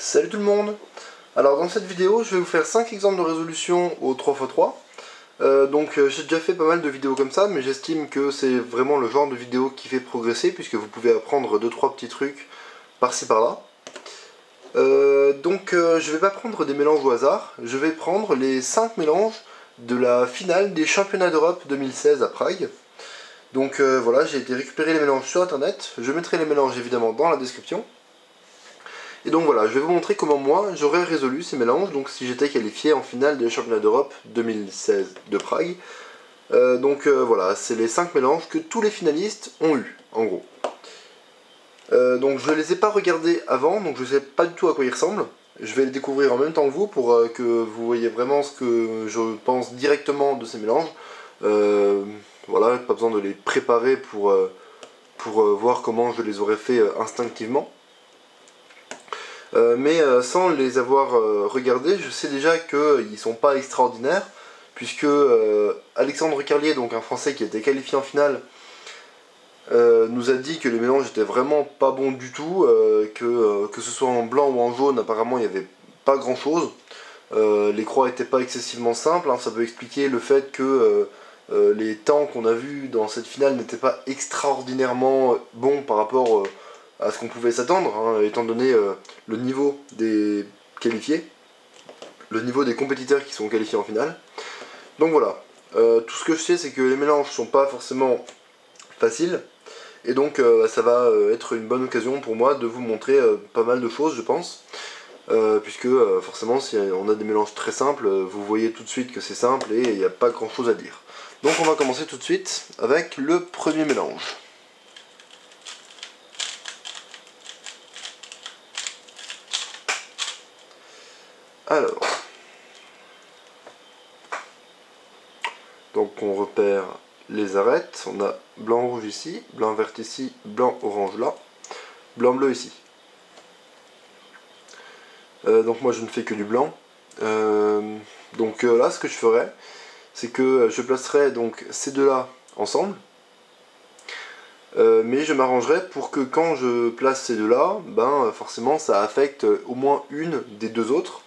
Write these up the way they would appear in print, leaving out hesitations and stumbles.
Salut tout le monde. Alors dans cette vidéo je vais vous faire 5 exemples de résolution au 3x3. J'ai déjà fait pas mal de vidéos comme ça, mais j'estime que c'est vraiment le genre de vidéo qui fait progresser, puisque vous pouvez apprendre 2-3 petits trucs par-ci par-là. Je vais pas prendre des mélanges au hasard, je vais prendre les 5 mélanges de la finale des championnats d'Europe 2016 à Prague. Voilà, j'ai été récupérer les mélanges sur internet, je mettrai les mélanges évidemment dans la description. Et donc voilà, je vais vous montrer comment moi j'aurais résolu ces mélanges, donc si j'étais qualifié en finale des championnats d'Europe 2016 de Prague. Voilà, c'est les 5 mélanges que tous les finalistes ont eu, en gros. Je ne les ai pas regardés avant, donc je ne sais pas du tout à quoi ils ressemblent. Je vais les découvrir en même temps que vous pour que vous voyez vraiment ce que je pense directement de ces mélanges. Voilà, pas besoin de les préparer pour voir comment je les aurais fait instinctivement. Sans les avoir regardés, je sais déjà qu'ils sont pas extraordinaires, puisque Alexandre Carlier, donc un Français qui a été qualifié en finale, nous a dit que les mélanges étaient vraiment pas bons du tout, que ce soit en blanc ou en jaune, apparemment il n'y avait pas grand chose. Les croix n'étaient pas excessivement simples, hein, ça peut expliquer le fait que les temps qu'on a vus dans cette finale n'étaient pas extraordinairement bons par rapport à ce qu'on pouvait s'attendre, hein, étant donné le niveau des qualifiés, le niveau des compétiteurs qui sont qualifiés en finale. Donc voilà, tout ce que je sais c'est que les mélanges sont pas forcément faciles, et donc ça va être une bonne occasion pour moi de vous montrer pas mal de choses, je pense, puisque forcément si on a des mélanges très simples, vous voyez tout de suite que c'est simple et il n'y a pas grand chose à dire. Donc on va commencer tout de suite avec le premier mélange. Alors, donc on repère les arêtes, on a blanc-rouge ici, blanc-vert ici, blanc-orange là, blanc-bleu ici. Donc moi je ne fais que du blanc. Là ce que je ferai, c'est que je placerai donc ces deux-là ensemble. Mais je m'arrangerai pour que quand je place ces deux-là, forcément ça affecte au moins une des deux autres.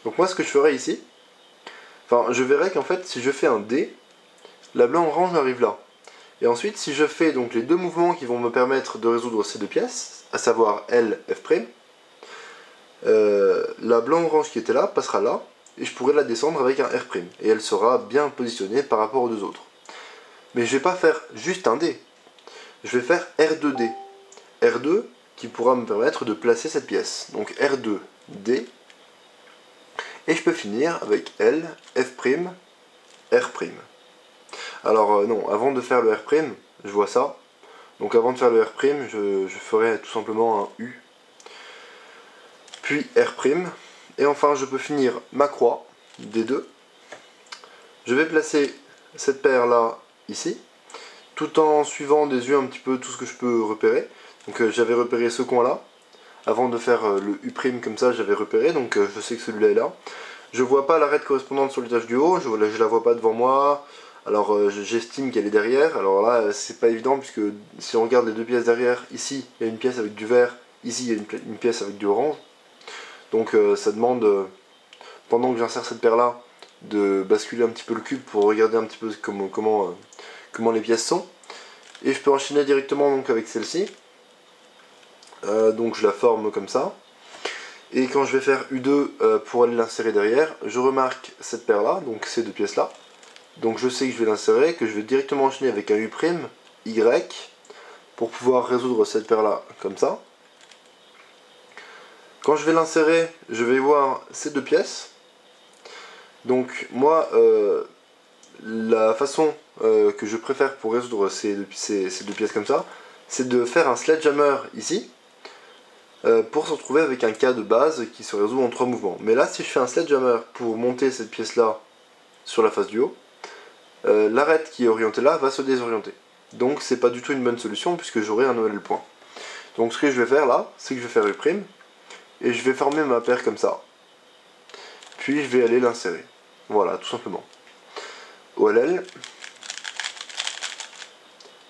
Donc moi ce que je ferai ici, je verrai qu'en fait si je fais un D, la blanc-orange arrive là. Et ensuite si je fais donc les deux mouvements qui vont me permettre de résoudre ces deux pièces, à savoir L, F', la blanc-orange qui était là passera là, et je pourrai la descendre avec un R', et elle sera bien positionnée par rapport aux deux autres. Mais je vais pas faire juste un D, je vais faire R2D. R2 qui pourra me permettre de placer cette pièce. Donc R2, D, et je peux finir avec L, F', R'. Alors non, avant de faire le R', je vois ça. Donc avant de faire le R', je ferai tout simplement un U, puis R', et enfin je peux finir ma croix, D2. Je vais placer cette paire là, ici, tout en suivant des yeux un petit peu tout ce que je peux repérer. Donc j'avais repéré ce coin là, avant de faire le U' comme ça j'avais repéré, donc je sais que celui-là est là. Je vois pas l'arête correspondante sur l'étage du haut, je la vois pas devant moi, alors j'estime qu'elle est derrière. Alors là c'est pas évident, puisque si on regarde les deux pièces derrière, ici il y a une pièce avec du vert, ici il y a une pièce avec du orange. Donc ça demande, pendant que j'insère cette paire là, de basculer un petit peu le cube pour regarder un petit peu comment les pièces sont. Et je peux enchaîner directement donc avec celle-ci. Donc je la forme comme ça. Et quand je vais faire U2 pour aller l'insérer derrière, je remarque cette paire là, donc ces deux pièces là. Donc je sais que je vais l'insérer, que je vais directement enchaîner avec un U', Y, pour pouvoir résoudre cette paire là comme ça. Quand je vais l'insérer, je vais voir ces deux pièces. Donc moi, la façon que je préfère pour résoudre ces deux pièces comme ça, c'est de faire un sledgehammer ici, pour se retrouver avec un cas de base qui se résout en 3 mouvements. Mais là, si je fais un sledgehammer pour monter cette pièce là sur la face du haut, l'arête qui est orientée là va se désorienter. Donc c'est pas du tout une bonne solution, puisque j'aurai un OL point. Donc ce que je vais faire là, c'est que je vais faire U', et je vais former ma paire comme ça. Puis je vais aller l'insérer. Voilà, tout simplement. OLL.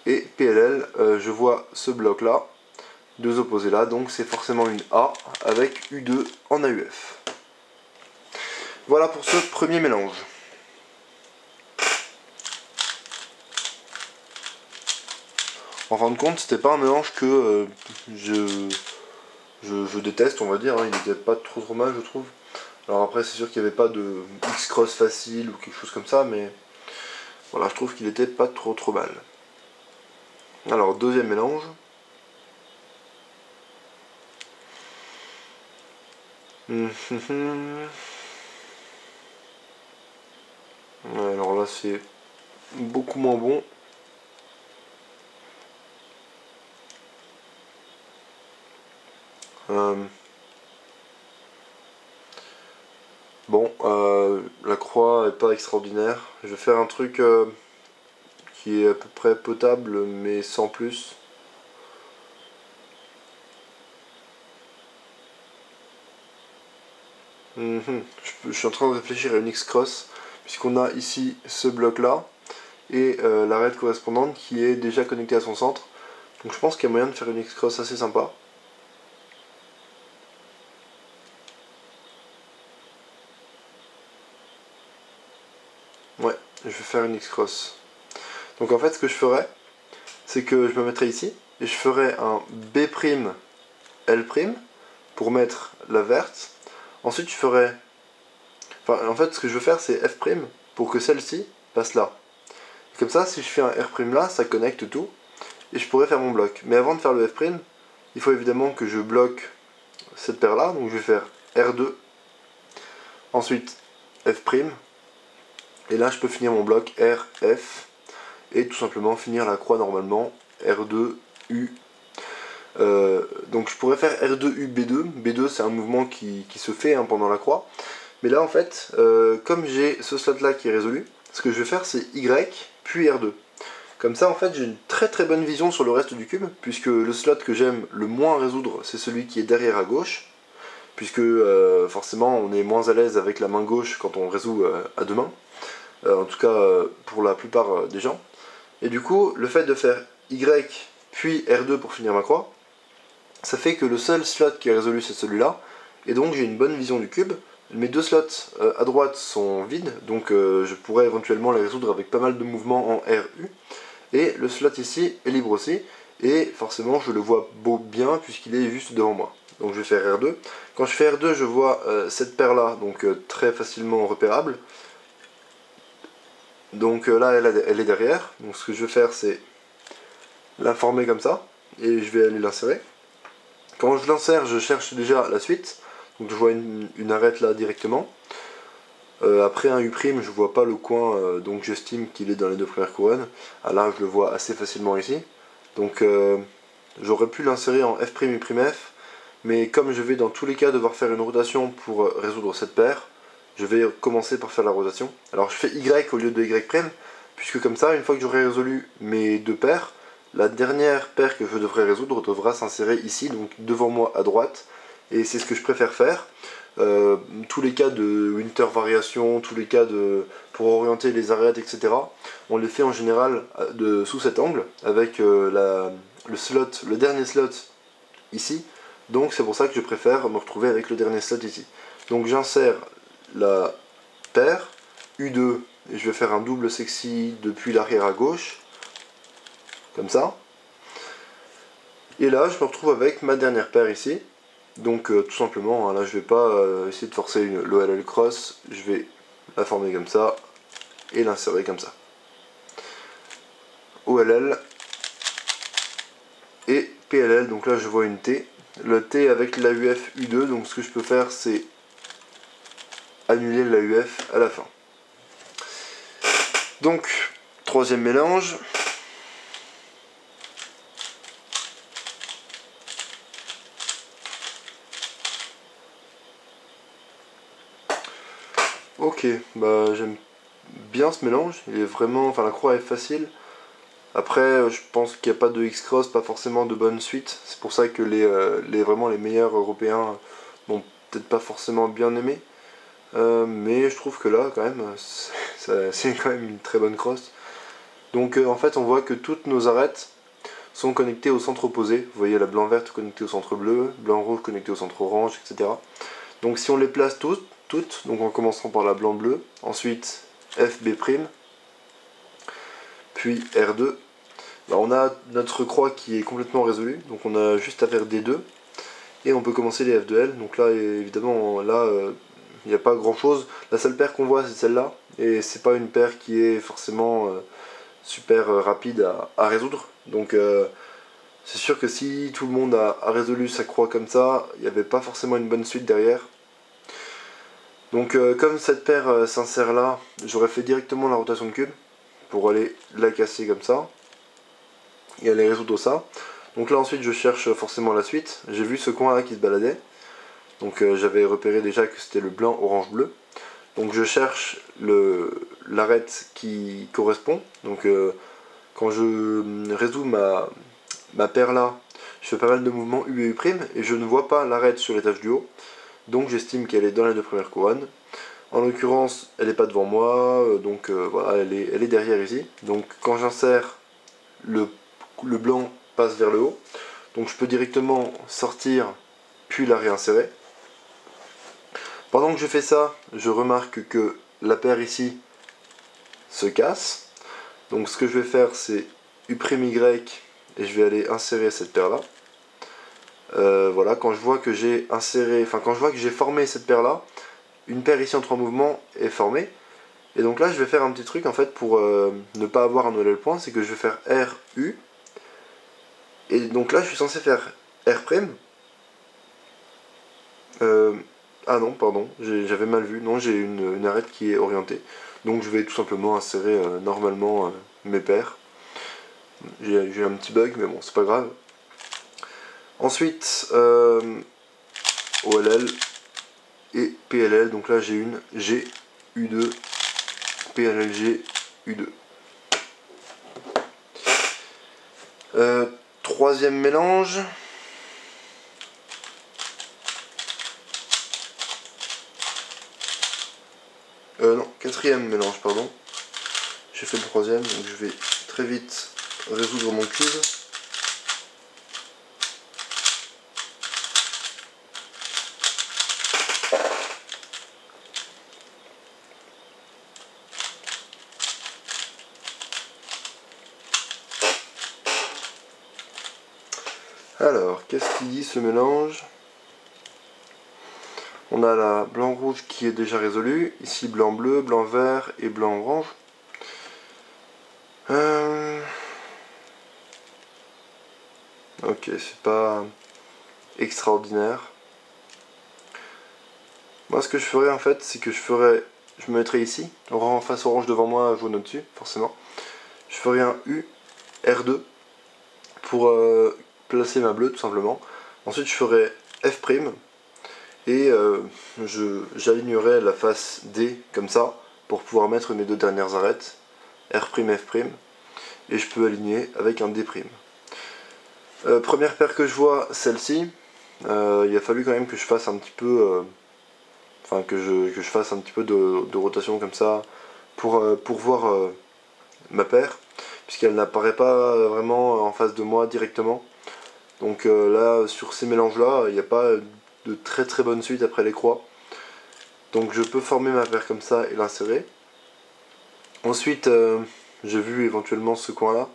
Et PLL, je vois ce bloc là. deux opposés là, donc c'est forcément une A avec U2 en AUF. Voilà pour ce premier mélange. En fin de compte, c'était pas un mélange que je déteste, on va dire, hein. Il n'était pas trop mal, je trouve. Alors après, c'est sûr qu'il n'y avait pas de X-Cross facile ou quelque chose comme ça, mais voilà, je trouve qu'il était pas trop mal. Alors, deuxième mélange. Ouais, alors là, c'est beaucoup moins bon. Bon, la croix est pas extraordinaire. Je vais faire un truc qui est à peu près potable, mais sans plus. Je suis en train de réfléchir à une X-Cross, puisqu'on a ici ce bloc-là, et l'arête correspondante qui est déjà connectée à son centre. Donc je pense qu'il y a moyen de faire une X-Cross assez sympa. Ouais, je vais faire une X-Cross. Donc en fait, ce que je ferais, c'est que je me mettrais ici, et je ferais un B', L', pour mettre la verte. Ensuite, je ferais... Enfin, en fait, ce que je veux faire, c'est F', pour que celle-ci passe là. Et comme ça, si je fais un R' là, ça connecte tout, et je pourrais faire mon bloc. Mais avant de faire le F', il faut évidemment que je bloque cette paire-là, donc je vais faire R2, ensuite F', et là je peux finir mon bloc R, F, et tout simplement finir la croix normalement, R2, U. Donc je pourrais faire R2, U, B2. B2 c'est un mouvement qui se fait pendant la croix. Mais là en fait, comme j'ai ce slot là qui est résolu, ce que je vais faire c'est Y, puis R2. Comme ça en fait j'ai une très bonne vision sur le reste du cube, puisque le slot que j'aime le moins résoudre c'est celui qui est derrière à gauche, puisque forcément on est moins à l'aise avec la main gauche quand on résout à deux mains, en tout cas pour la plupart des gens. Et du coup, le fait de faire Y puis R2 pour finir ma croix, ça fait que le seul slot qui est résolu c'est celui-là, et donc j'ai une bonne vision du cube. Mes deux slots à droite sont vides, donc je pourrais éventuellement les résoudre avec pas mal de mouvements en RU. Et le slot ici est libre aussi, et forcément je le vois bien puisqu'il est juste devant moi. Donc je vais faire R2. Quand je fais R2, je vois cette paire là, donc très facilement repérable. Donc là elle est derrière, donc ce que je vais faire c'est l'informer comme ça, et je vais aller l'insérer. Quand je l'insère, je cherche déjà la suite, donc je vois une arête là directement. Après un U', je vois pas le coin, donc j'estime qu'il est dans les deux premières couronnes. Ah, là je le vois assez facilement ici. Donc j'aurais pu l'insérer en F', U', F, mais comme je vais dans tous les cas devoir faire une rotation pour résoudre cette paire, je vais commencer par faire la rotation. Alors je fais Y au lieu de Y', puisque comme ça, une fois que j'aurai résolu mes deux paires, la dernière paire que je devrais résoudre devra s'insérer ici, donc devant moi à droite, et c'est ce que je préfère faire. Tous les cas de winter variation, tous les cas pour orienter les arêtes, etc., on les fait en général sous cet angle, avec le dernier slot ici, donc c'est pour ça que je préfère me retrouver avec le dernier slot ici. Donc j'insère la paire, U2, et je vais faire un double sexy depuis l'arrière à gauche, comme ça. Et là, je me retrouve avec ma dernière paire ici. Donc tout simplement, hein, là je vais pas essayer de forcer l'OLL cross, je vais la former comme ça et l'insérer comme ça. OLL et PLL, donc là je vois une T. Le T avec l'AUF U2, donc ce que je peux faire c'est annuler l'AUF à la fin. Donc, troisième mélange. Ok, bah j'aime bien ce mélange, il est vraiment, enfin la croix est facile. Après, je pense qu'il n'y a pas de X-Cross, pas forcément de bonne suite. C'est pour ça que vraiment les meilleurs européens n'ont peut-être pas forcément bien aimé. Mais je trouve que là, quand même, c'est quand même une très bonne cross. Donc en fait, on voit que toutes nos arêtes sont connectés au centre opposé. Vous voyez la blanc-verte connectée au centre bleu, blanc-rouge connecté au centre orange, etc. Donc si on les place toutes, donc en commençant par la blanc-bleu, ensuite FB', puis R2, bah on a notre croix qui est complètement résolue, donc on a juste à faire D2, et on peut commencer les F de L. Donc là, évidemment, là, il n'y a pas grand chose. La seule paire qu'on voit, c'est celle-là, et c'est pas une paire qui est forcément super rapide à résoudre. Donc c'est sûr que si tout le monde a résolu sa croix comme ça, il n'y avait pas forcément une bonne suite derrière. Donc comme cette paire s'insère là, j'aurais fait directement la rotation de cube pour aller la casser comme ça et aller résoudre ça. Donc là ensuite je cherche forcément la suite. J'ai vu ce coin là qui se baladait. Donc j'avais repéré déjà que c'était le blanc, orange, bleu. Donc je cherche l'arête qui correspond. Donc quand je résous ma paire là, je fais pas mal de mouvements U et U' et je ne vois pas l'arête sur l'étage du haut. Donc j'estime qu'elle est dans les deux premières couronnes. En l'occurrence, elle n'est pas devant moi, donc voilà, elle est derrière ici. Donc quand j'insère, le blanc passe vers le haut. Donc je peux directement sortir, puis la réinsérer. Pendant que je fais ça, je remarque que la paire ici se casse. Donc ce que je vais faire, c'est U'Y, et je vais aller insérer cette paire là. Voilà, quand je vois que j'ai inséré, enfin quand je vois que j'ai formé cette paire là, une paire ici en 3 mouvements est formée. Et donc là je vais faire un petit truc en fait pour ne pas avoir un nouvel point, c'est que je vais faire R, U. Et donc là je suis censé faire R'. Ah non, pardon, j'avais mal vu, non j'ai une arête qui est orientée. Donc je vais tout simplement insérer normalement mes paires. J'ai eu un petit bug mais bon c'est pas grave. Ensuite OLL et PLL, donc là j'ai une G, U2, PLLG, U2. Troisième mélange. Non, quatrième mélange, pardon. J'ai fait le troisième, donc je vais très vite résoudre mon cube. Alors, qu'est-ce qu'il dit ce mélange? On a la blanc-rouge qui est déjà résolue. Ici, blanc-bleu, blanc-vert et blanc-orange. Ok, c'est pas extraordinaire. Moi, ce que je ferais en fait, c'est que je me mettrais ici, en face orange devant moi, jaune au-dessus, forcément. Je ferais un U, R2, pour placer ma bleue, tout simplement. Ensuite, je ferais F', et j'alignerai la face D comme ça pour pouvoir mettre mes deux dernières arêtes R', F', et je peux aligner avec un D'. Première paire que je vois, celle-ci. Il a fallu quand même que je fasse un petit peu que je fasse un petit peu de rotation comme ça pour voir ma paire, puisqu'elle n'apparaît pas vraiment en face de moi directement. Donc là, sur ces mélanges là, il n'y a pas de très très bonne suite après les croix. Donc je peux former ma paire comme ça et l'insérer. Ensuite, j'ai vu éventuellement ce coin là,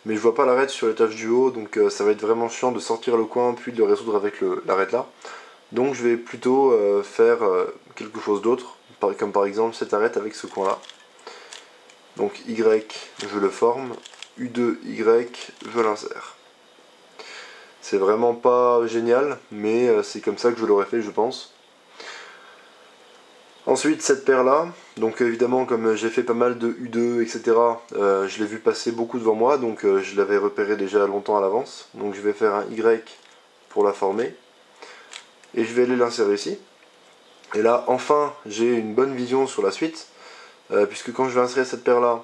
mais je vois pas l'arête sur l'étage du haut, donc ça va être vraiment chiant de sortir le coin puis de le résoudre avec l'arête là. Donc je vais plutôt faire quelque chose d'autre, comme par exemple cette arête avec ce coin là. Donc Y, je le forme, U2Y, je l'insère. C'est vraiment pas génial, mais c'est comme ça que je l'aurais fait, je pense. Ensuite, cette paire-là, donc évidemment, comme j'ai fait pas mal de U2, etc., je l'ai vu passer beaucoup devant moi, donc je l'avais repéré déjà longtemps à l'avance. Donc je vais faire un Y pour la former, et je vais aller l'insérer ici. Et là, enfin, j'ai une bonne vision sur la suite, puisque quand je vais insérer cette paire-là,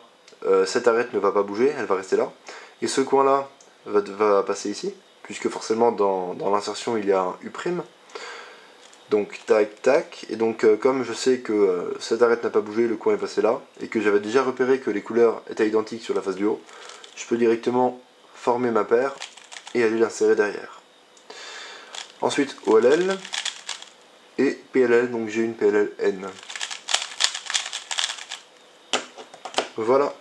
cette arête ne va pas bouger, elle va rester là. Et ce coin-là va passer ici, puisque forcément dans l'insertion il y a un U'. Donc tac tac, et donc comme je sais que cette arête n'a pas bougé, le coin est passé là, et que j'avais déjà repéré que les couleurs étaient identiques sur la face du haut, je peux directement former ma paire et aller l'insérer derrière. Ensuite OLL et PLL, donc j'ai une PLL N. Voilà.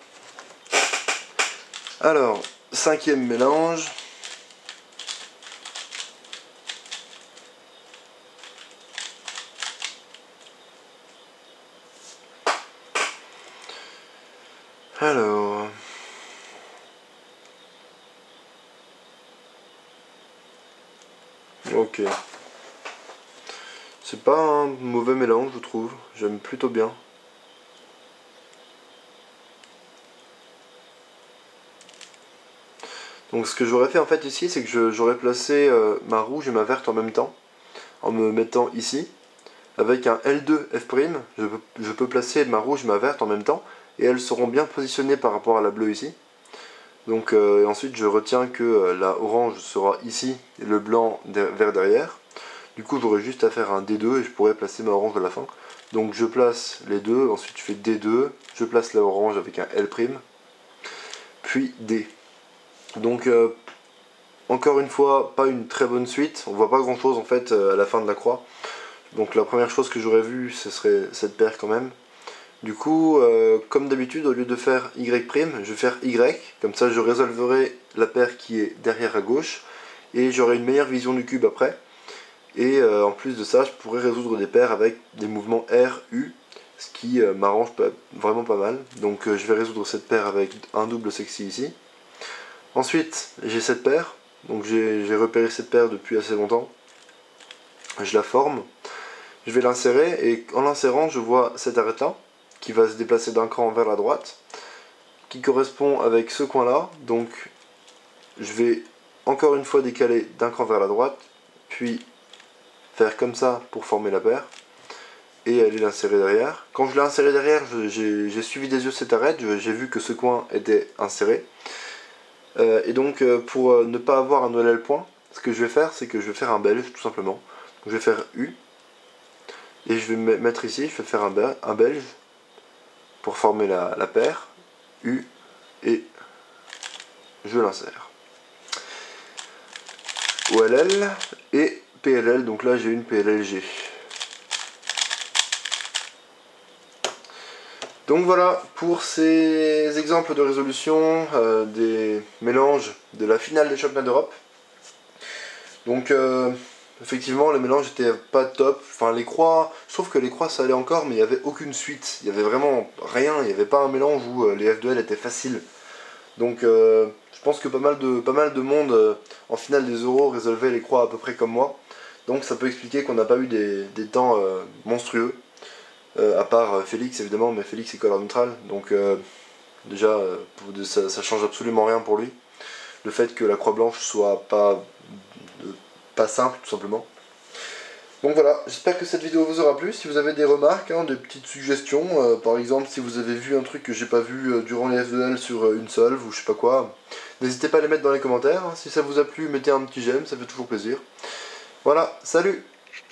Alors, cinquième mélange. Alors... Ok. C'est pas un mauvais mélange, je trouve. J'aime plutôt bien. Donc ce que j'aurais fait en fait ici, c'est que j'aurais placé ma rouge et ma verte en même temps, en me mettant ici. Avec un L2 F', je peux placer ma rouge et ma verte en même temps, et elles seront bien positionnées par rapport à la bleue ici. Donc ensuite je retiens que la orange sera ici et le blanc vers derrière. Du coup j'aurai juste à faire un D2 et je pourrais placer ma orange à la fin. Donc je place les deux, ensuite je fais D2, je place la orange avec un L', puis D. Donc encore une fois, pas une très bonne suite, on voit pas grand chose en fait à la fin de la croix. Donc la première chose que j'aurais vue, ce serait cette paire quand même. Du coup, comme d'habitude, au lieu de faire Y', je vais faire Y, comme ça je résolverai la paire qui est derrière à gauche, et j'aurai une meilleure vision du cube après. Et en plus de ça, je pourrais résoudre des paires avec des mouvements R, U, ce qui m'arrange vraiment pas mal. Donc je vais résoudre cette paire avec un double sexy ici. Ensuite, j'ai cette paire, donc j'ai repéré cette paire depuis assez longtemps. Je la forme, je vais l'insérer, et en l'insérant, je vois cette arête là, qui va se déplacer d'un cran vers la droite, qui correspond avec ce coin là, donc je vais encore une fois décaler d'un cran vers la droite, puis faire comme ça pour former la paire, et aller l'insérer derrière. Quand je l'ai inséré derrière, j'ai suivi des yeux cette arête, j'ai vu que ce coin était inséré, et donc pour ne pas avoir un OLL point, ce que je vais faire, c'est que je vais faire un belge tout simplement. Donc, je vais faire U, et je vais me mettre ici, je vais faire un belge, pour former la paire, U, et je l'insère. OLL et PLL, donc là j'ai une PLLG. Donc voilà pour ces exemples de résolution des mélanges de la finale des championnats d'Europe. Donc effectivement le mélange était pas top, enfin les croix, je trouve que les croix ça allait encore, mais il n'y avait aucune suite, il n'y avait vraiment rien, il n'y avait pas un mélange où les F2L étaient faciles. Donc je pense que pas mal de monde en finale des euros résolvait les croix à peu près comme moi. Donc ça peut expliquer qu'on n'a pas eu des temps monstrueux. À part Félix évidemment, mais Félix est colère neutrale. Donc déjà ça change absolument rien pour lui. Le fait que la croix blanche soit pas simple tout simplement. Donc voilà, j'espère que cette vidéo vous aura plu. Si vous avez des remarques, des petites suggestions, par exemple si vous avez vu un truc que j'ai pas vu durant les F2L sur une solve ou je sais pas quoi, n'hésitez pas à les mettre dans les commentaires. Si ça vous a plu, mettez un petit j'aime, ça fait toujours plaisir. Voilà, salut!